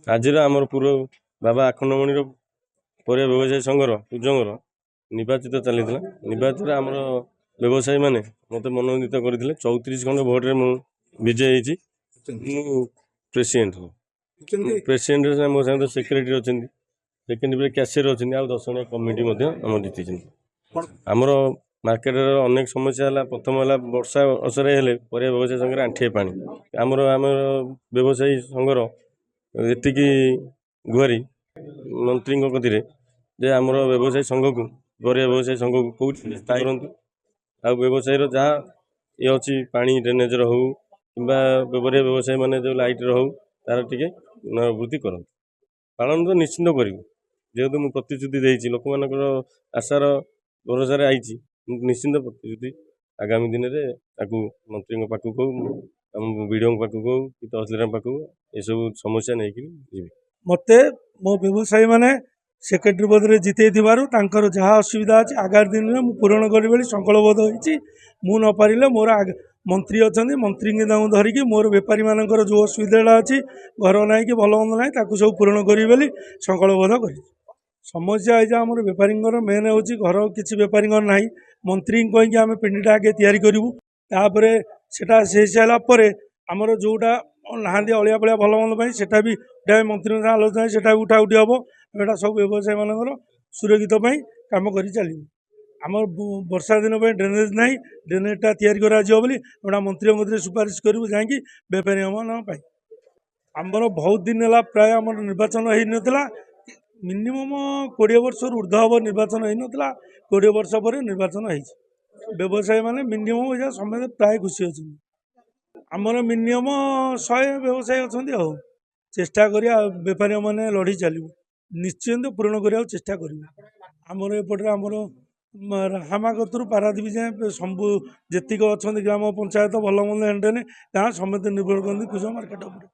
ଆଜିର ଆମର ପୂର୍ବ ବାବା ଆଖଣ୍ଡମଣିର ପରିବା ବ୍ୟବସାୟୀ ସଂଘର କୁଜଙ୍ଗର ନିର୍ବାଚିତ ଚାଲିଥିଲା। ନିର୍ବାଚିତରେ ଆମର ବ୍ୟବସାୟୀମାନେ ମୋତେ ମନୋନୀତ କରିଥିଲେ। 34 ଖଣ୍ଡ ଭୋଟରେ ମୁଁ ବିଜୟ ହେଇଛି। ମୁଁ ପ୍ରେସିଡେଣ୍ଟ ପ୍ରେସିଡେଣ୍ଟରେ ମୋ ସାଙ୍ଗରେ ସେକ୍ରେଟାରୀ ଅଛନ୍ତି, ସେକେଣ୍ଡରେ କ୍ୟାସିୟର ଅଛନ୍ତି, ଆଉ 10 ଜଣିଆ କମିଟି ମଧ୍ୟ ଆମର ଜିତିଛନ୍ତି। ଆମର ମାର୍କେଟର ଅନେକ ସମସ୍ୟା ହେଲା। ପ୍ରଥମ ହେଲା ବର୍ଷା ଅସରାଏ ହେଲେ ପରିବା ବ୍ୟବସାୟୀ ସଂଘରେ ଆଣ୍ଠିଏ ପାଣି। ଆମର ବ୍ୟବସାୟୀ ସଂଘର ଏତିକି ଗୁହାରି ମନ୍ତ୍ରୀଙ୍କ କତିରେ ଯେ ଆମର ବ୍ୟବସାୟୀ ସଂଘକୁ ପରିବା ବ୍ୟବସାୟୀ ସଂଘକୁ କେଉଁଠି ସ୍ଥାୟୀ କରନ୍ତୁ, ଆଉ ବ୍ୟବସାୟୀର ଯାହା ଇଏ ଅଛି ପାଣି ଡ୍ରେନେଜର ହେଉ କିମ୍ବା ପରିବା ବ୍ୟବସାୟୀମାନେ ଯେଉଁ ଲାଇଟ୍ର ହେଉ ତାର ଟିକେ ପୁନରାବୃତ୍ତି କରନ୍ତୁ। ପାଳନ ତ ନିଶ୍ଚିନ୍ତ କରିବୁ, ଯେହେତୁ ମୁଁ ପ୍ରତିଶ୍ରୁତି ଦେଇଛି, ଲୋକମାନଙ୍କର ଆଶାର ଭରସାରେ ଆଇଛି, ନିଶ୍ଚିନ୍ତ ପ୍ରତିଶ୍ରୁତି ଆଗାମୀ ଦିନରେ ତାକୁ ମନ୍ତ୍ରୀଙ୍କ ପାଖକୁ ହେଉ, ଆମ ବିଡ଼ିଓଙ୍କ ପାଖକୁ ହେଉ କି ତହସିଲଦାରଙ୍କ ପାଖକୁ ଏସବୁ ସମସ୍ୟା ନେଇକି ଯିବି। ମୋତେ ମୋ ବ୍ୟବସାୟୀମାନେ ସେକ୍ରେଟାରୀ ପଦରେ ଜିତେଇଥିବାରୁ ତାଙ୍କର ଯାହା ଅସୁବିଧା ଅଛି ଆଗାମୀ ଦିନରେ ମୁଁ ପୂରଣ କରିବି ବୋଲି ସଂକଳ୍ପବଦ୍ଧ ହୋଇଛି। ମୁଁ ନ ପାରିଲେ ମୋର ମନ୍ତ୍ରୀ ଅଛନ୍ତି, ମନ୍ତ୍ରୀଙ୍କୁ ତାଙ୍କୁ ଧରିକି ମୋର ବେପାରୀମାନଙ୍କର ଯେଉଁ ଅସୁବିଧାଟା ଅଛି, ଘର ନାହିଁ କି ଭଲ ମନ୍ଦ ନାହିଁ, ତାକୁ ସବୁ ପୂରଣ କରିବି ବୋଲି ସଂକଳ୍ପବଦ୍ଧ କରିଛି। ସମସ୍ୟା ଏଇଟା ଆମର ବେପାରୀଙ୍କର ମେନ୍ ହେଉଛି ଘର କିଛି ବେପାରୀଙ୍କର ନାହିଁ। ମନ୍ତ୍ରୀଙ୍କୁ କହିକି ଆମେ ପିଣ୍ଡିଟା ଆଗେ ତିଆରି କରିବୁ, ତାପରେ ସେଟା ହେଇସାରିଲା ପରେ ଆମର ଯେଉଁଟା ନାହାନ୍ତି ଅଳିଆ ଫଳିଆ ଭଲ ମନ୍ଦ ପାଇଁ ସେଟା ବି ମନ୍ତ୍ରୀଙ୍କ ସାଙ୍ଗେ ଆଲୋଚନା ସେଟା ବି ଉଠାଉଠି ହେବ। ଏଇଟା ସବୁ ବ୍ୟବସାୟୀମାନଙ୍କର ସୁରକ୍ଷିତ ପାଇଁ କାମ କରି ଚାଲିବୁ। ଆମର ବର୍ଷା ଦିନ ପାଇଁ ଡ୍ରେନେଜ୍ ନାହିଁ, ଡ୍ରେନେଜ୍ଟା ତିଆରି କରାଯିବ ବୋଲି ଏଇଟା ମନ୍ତ୍ରୀଙ୍କ କତିରେ ସୁପାରିଶ କରିବୁ ଯାଇକି ବେପାରୀମାନଙ୍କ ପାଇଁ। ଆମର ବହୁତ ଦିନ ହେଲା ପ୍ରାୟ ଆମର ନିର୍ବାଚନ ହେଇନଥିଲା, ମିନିମମ୍ 20 ବର୍ଷରୁ ଉର୍ଦ୍ଧ୍ୱ ହେବ ନିର୍ବାଚନ ହେଇନଥିଲା। 20 ବର୍ଷ ପରେ ନିର୍ବାଚନ ହେଇଛି। ବ୍ୟବସାୟୀମାନେ ମିନିମମ୍ ଏଇଟା ସମସ୍ତେ ପ୍ରାୟ ଖୁସି ଅଛନ୍ତି। ଆମର ମିନିମମ୍ 100 ବ୍ୟବସାୟୀ ଅଛନ୍ତି। ଆଉ ଚେଷ୍ଟା କରିବା ବେପାରୀମାନେ ଲଢ଼ି ଚାଲିବୁ, ନିଶ୍ଚିନ୍ତ ପୂରଣ କରିବାକୁ ଚେଷ୍ଟା କରିବୁ। ଆମର ଏପଟରେ ଆମର ହାମା କତରୁ ପାରାଦୀପ ଯାଏଁ ସବୁ ଯେତିକି ଅଛନ୍ତି ଗ୍ରାମ ପଞ୍ଚାୟତ ଭଲ ମନ୍ଦ ହେଣ୍ଡେନେ ଗାଁ ସମସ୍ତେ ନିର୍ଭର କରନ୍ତି କୁଜ ମାର୍କେଟ ଉପରେ।